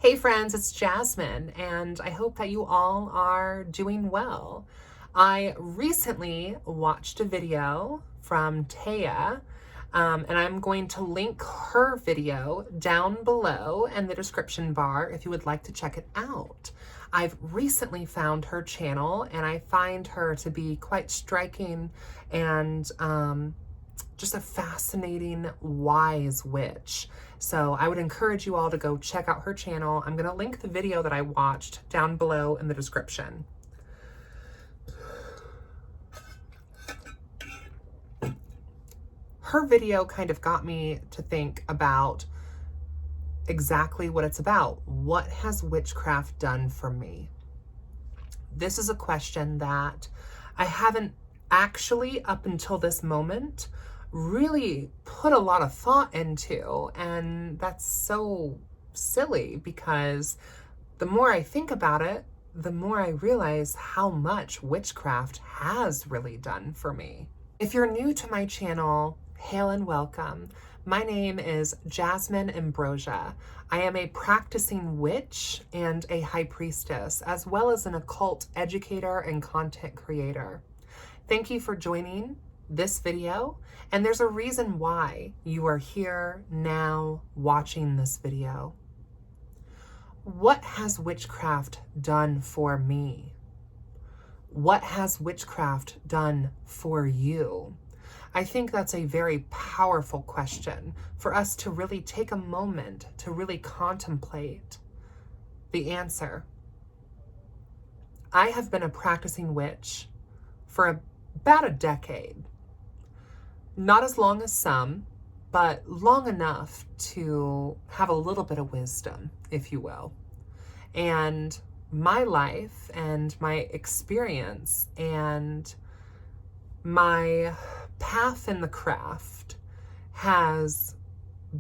Hey friends, it's Jasmine, and I hope that you all are doing well. I recently watched a video from Taya, and I'm going to link her video down below in the description bar if you would like to check it out. I've recently found her channel, and I find her to be quite striking and just a fascinating, wise witch. So I would encourage you all to go check out her channel. I'm going to link the video that I watched down below in the description. Her video kind of got me to think about exactly what it's about. What has witchcraft done for me? This is a question that I haven't actually, up until this moment, really put a lot of thought into, and that's so silly because the more I think about it, the more I realize how much witchcraft has really done for me. If you're new to my channel, hail and welcome. My name is Jasmine Ambrosia. I am a practicing witch and a high priestess, as well as an occult educator and content creator. Thank you for joining this video, and there's a reason why you are here now watching this video. What has witchcraft done for me? What has witchcraft done for you? I think that's a very powerful question for us to really take a moment to really contemplate the answer. I have been a practicing witch for about a decade. Not as long as some, but long enough to have a little bit of wisdom, if you will. And my life and my experience and my path in the craft has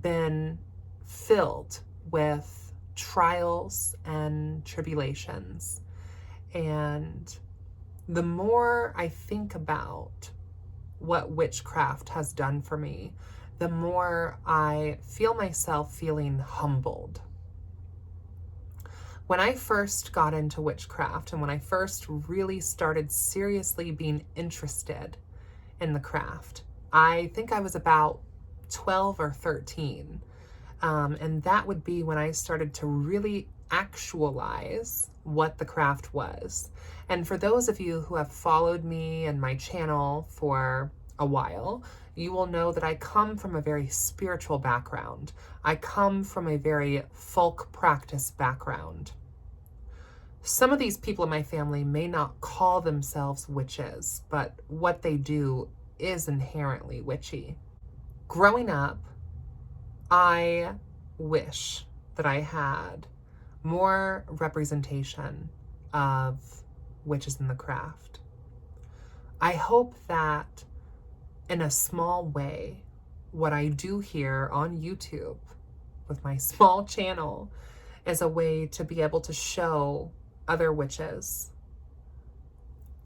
been filled with trials and tribulations. And the more I think about what witchcraft has done for me, the more I feel myself feeling humbled. When I first got into witchcraft and when I first really started seriously being interested in the craft, I think I was about 12 or 13. And that would be when I started to really actualize what the craft was. And for those of you who have followed me and my channel for a while, you will know that I come from a very spiritual background. I come from a very folk practice background. Some of these people in my family may not call themselves witches, but what they do is inherently witchy. Growing up, I wish that I had more representation of witches in the craft. I hope that in a small way, what I do here on YouTube with my small channel is a way to be able to show other witches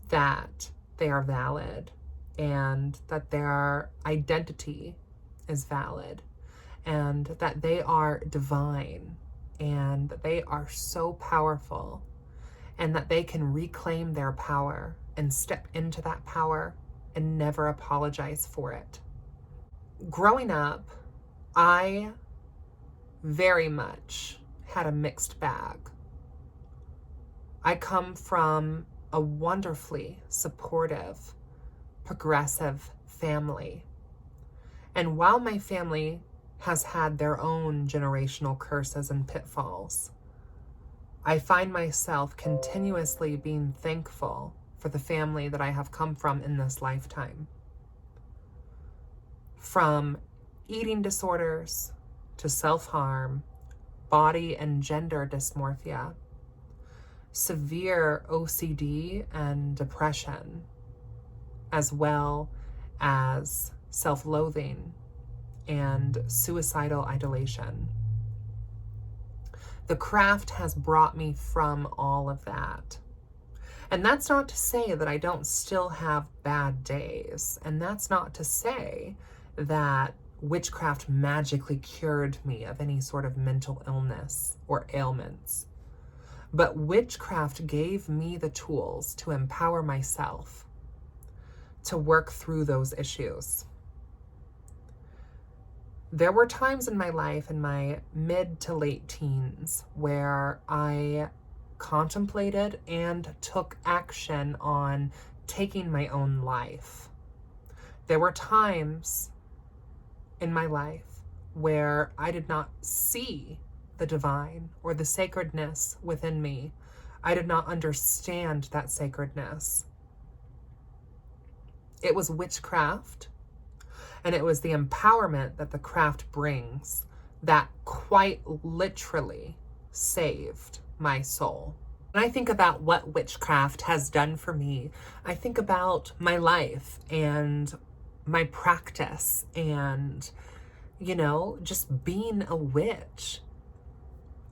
that they are valid and that their identity is valid and that they are divine and that they are so powerful and that they can reclaim their power and step into that power and never apologize for it. Growing up, I very much had a mixed bag. I come from a wonderfully supportive, progressive family. And while my family has had their own generational curses and pitfalls, I find myself continuously being thankful for the family that I have come from in this lifetime. From eating disorders to self-harm, body and gender dysmorphia, severe OCD and depression, as well as self-loathing and suicidal ideation. The craft has brought me from all of that. And that's not to say that I don't still have bad days. And that's not to say that witchcraft magically cured me of any sort of mental illness or ailments. But witchcraft gave me the tools to empower myself to work through those issues. There were times in my life, in my mid to late teens, where I contemplated and took action on taking my own life. There were times in my life where I did not see the divine or the sacredness within me. I did not understand that sacredness. It was witchcraft, and it was the empowerment that the craft brings that quite literally saved my soul. When I think about what witchcraft has done for me, I think about my life and my practice and, just being a witch.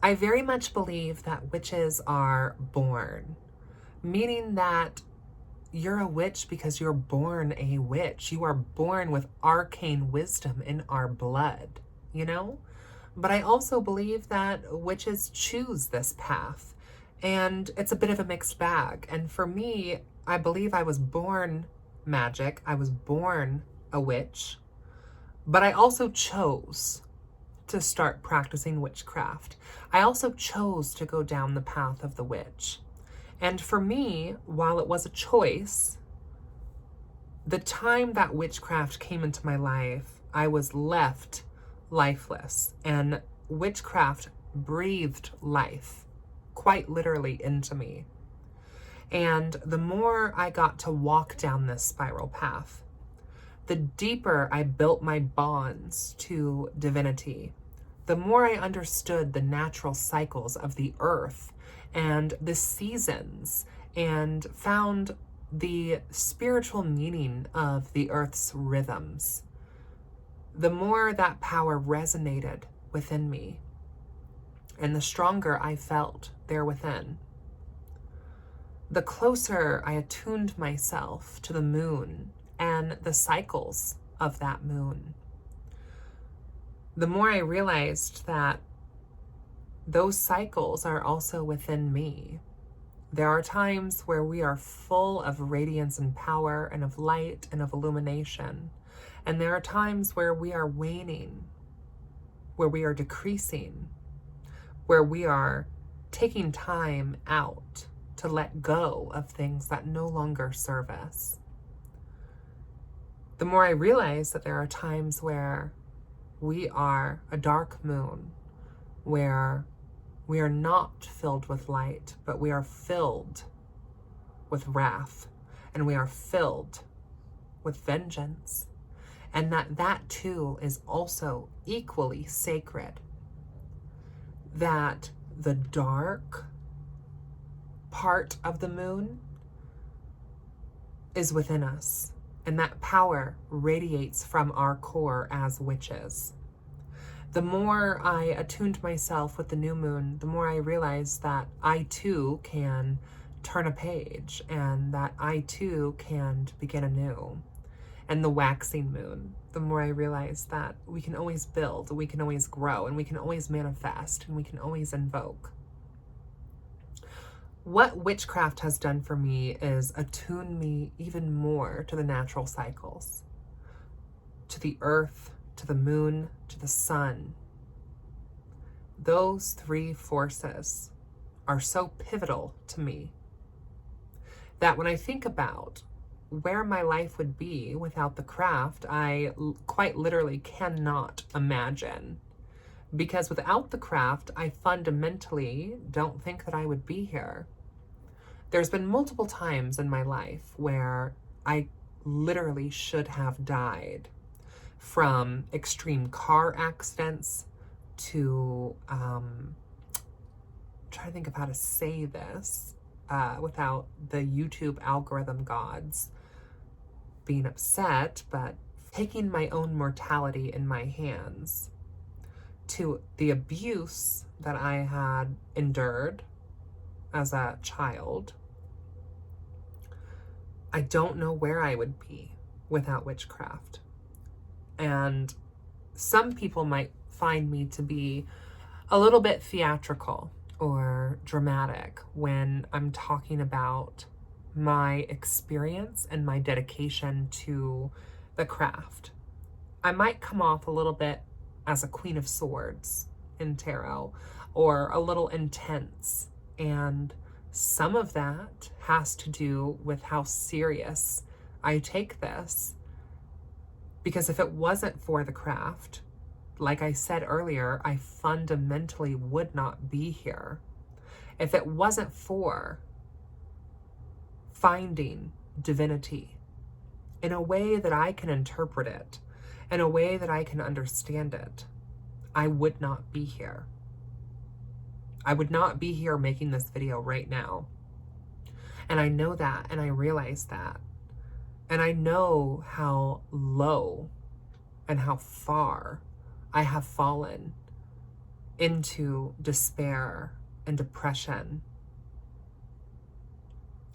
I very much believe that witches are born, meaning that you're a witch because you're born a witch. You are born with arcane wisdom in our blood, But I also believe that witches choose this path, and it's a bit of a mixed bag. And for me, I believe I was born magic. I was born a witch, but I also chose to start practicing witchcraft. I also chose to go down the path of the witch. And for me, while it was a choice, the time that witchcraft came into my life, I was left lifeless, and witchcraft breathed life quite literally into me. And the more I got to walk down this spiral path, the deeper I built my bonds to divinity, the more I understood the natural cycles of the earth and the seasons, and found the spiritual meaning of the earth's rhythms, the more that power resonated within me, and the stronger I felt there within. The closer I attuned myself to the moon and the cycles of that moon, the more I realized that those cycles are also within me. There are times where we are full of radiance and power and of light and of illumination. And there are times where we are waning, where we are decreasing, where we are taking time out to let go of things that no longer serve us. The more I realize that there are times where we are a dark moon, where we are not filled with light, but we are filled with wrath, and we are filled with vengeance. And that too is also equally sacred. That the dark part of the moon is within us, and that power radiates from our core as witches. The more I attuned myself with the new moon, the more I realized that I too can turn a page, and that I too can begin anew. And the waxing moon, the more I realized that we can always build, we can always grow, and we can always manifest, and we can always invoke. What witchcraft has done for me is attune me even more to the natural cycles, to the earth, to the moon, to the sun. Those three forces are so pivotal to me that when I think about where my life would be without the craft, I quite literally cannot imagine. Because without the craft, I fundamentally don't think that I would be here. There's been multiple times in my life where I literally should have died, from extreme car accidents to, trying to think of how to say this without the YouTube algorithm gods being upset, but taking my own mortality in my hands, to the abuse that I had endured as a child. I don't know where I would be without witchcraft. And some people might find me to be a little bit theatrical or dramatic when I'm talking about my experience and my dedication to the craft. I might come off a little bit as a Queen of Swords in tarot, or a little intense. And some of that has to do with how serious I take this. Because if it wasn't for the craft, like I said earlier, I fundamentally would not be here. If it wasn't for finding divinity in a way that I can interpret it, in a way that I can understand it, I would not be here. I would not be here making this video right now. And I know that, and I realize that. And I know how low and how far I have fallen into despair and depression.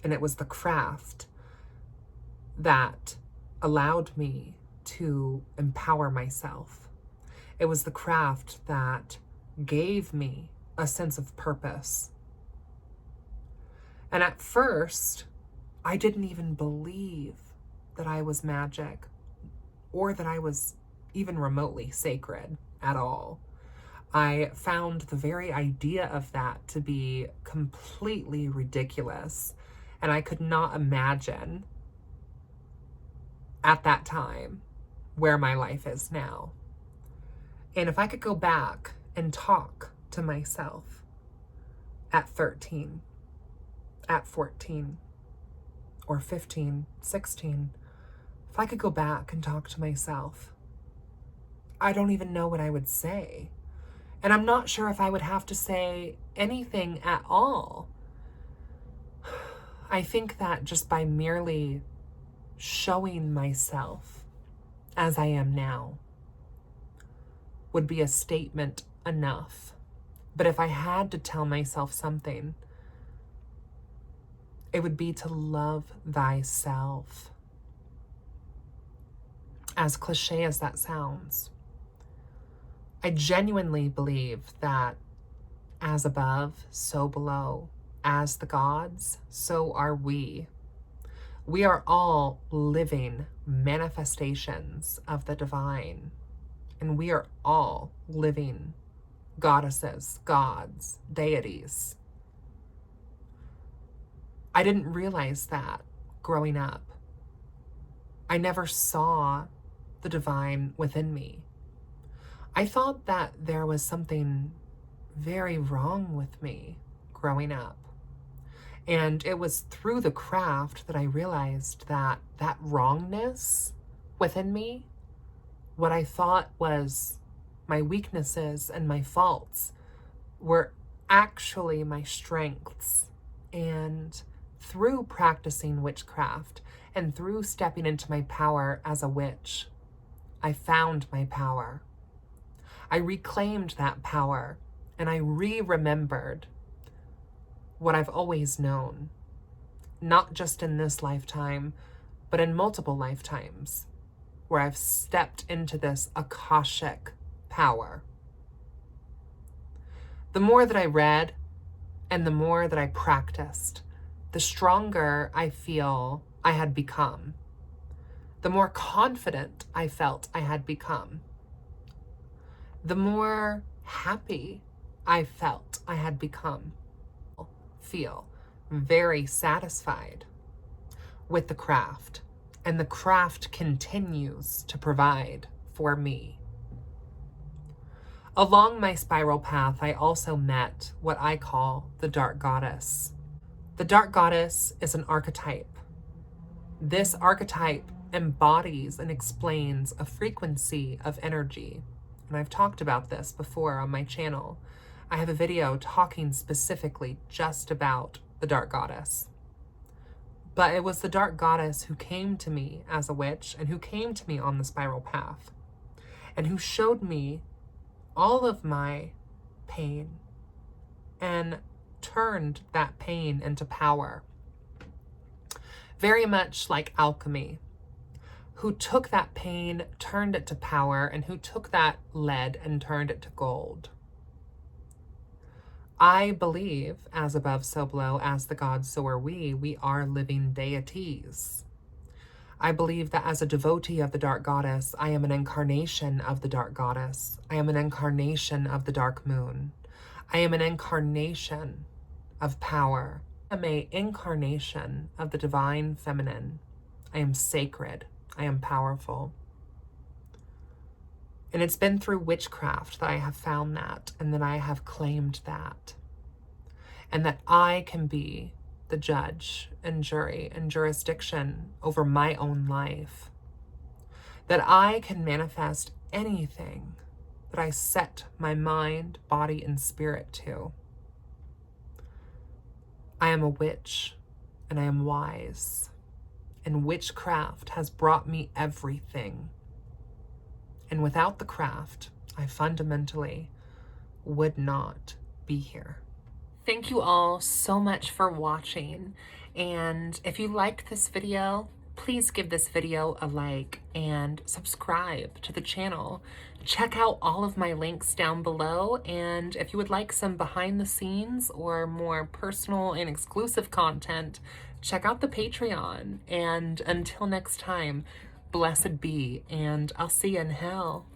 And it was the craft that allowed me to empower myself. It was the craft that gave me a sense of purpose. And at first, I didn't even believe that I was magic or that I was even remotely sacred at all. I found the very idea of that to be completely ridiculous, and I could not imagine at that time where my life is now. And if I could go back and talk to myself at 13, at 14, or 15, 16, if I could go back and talk to myself, I don't even know what I would say. And I'm not sure if I would have to say anything at all. I think that just by merely showing myself as I am now would be a statement enough. But if I had to tell myself something, it would be to love thyself. As cliche as that sounds, I genuinely believe that as above, so below. As the gods, so are we. We are all living manifestations of the divine. And we are all living goddesses, gods, deities. I didn't realize that growing up. I never saw the divine within me. I thought that there was something very wrong with me growing up. And it was through the craft that I realized that that wrongness within me, what I thought was my weaknesses and my faults, were actually my strengths. And through practicing witchcraft and through stepping into my power as a witch, I found my power. I reclaimed that power, and I remembered what I've always known, not just in this lifetime, but in multiple lifetimes, where I've stepped into this Akashic power. The more that I read and the more that I practiced, the stronger I feel I had become, the more confident I felt I had become, the more happy I felt I had become. Feel very satisfied with the craft, and the craft continues to provide for me. Along my spiral path, I also met what I call the Dark Goddess. The Dark Goddess is an archetype. This archetype embodies and explains a frequency of energy. And I've talked about this before on my channel. I have a video talking specifically just about the Dark Goddess. But it was the Dark Goddess who came to me as a witch and who came to me on the spiral path and who showed me all of my pain and turned that pain into power. Very much like alchemy. who took that pain, turned it to power, and who took that lead and turned it to gold. I believe, as above, so below, as the gods, so are we. We are living deities. I believe that as a devotee of the Dark Goddess, I am an incarnation of the Dark Goddess. I am an incarnation of the Dark Moon. I am an incarnation of power. I am an incarnation of the Divine Feminine. I am sacred. I am powerful. And it's been through witchcraft that I have found that, and that I have claimed that. And that I can be the judge and jury and jurisdiction over my own life. That I can manifest anything that I set my mind, body, and spirit to. I am a witch, and I am wise. And witchcraft has brought me everything. And without the craft, I fundamentally would not be here. Thank you all so much for watching. And if you liked this video, please give this video a like and subscribe to the channel. Check out all of my links down below. And if you would like some behind the scenes or more personal and exclusive content, check out the Patreon. And until next time, blessed be, and I'll see you in hell.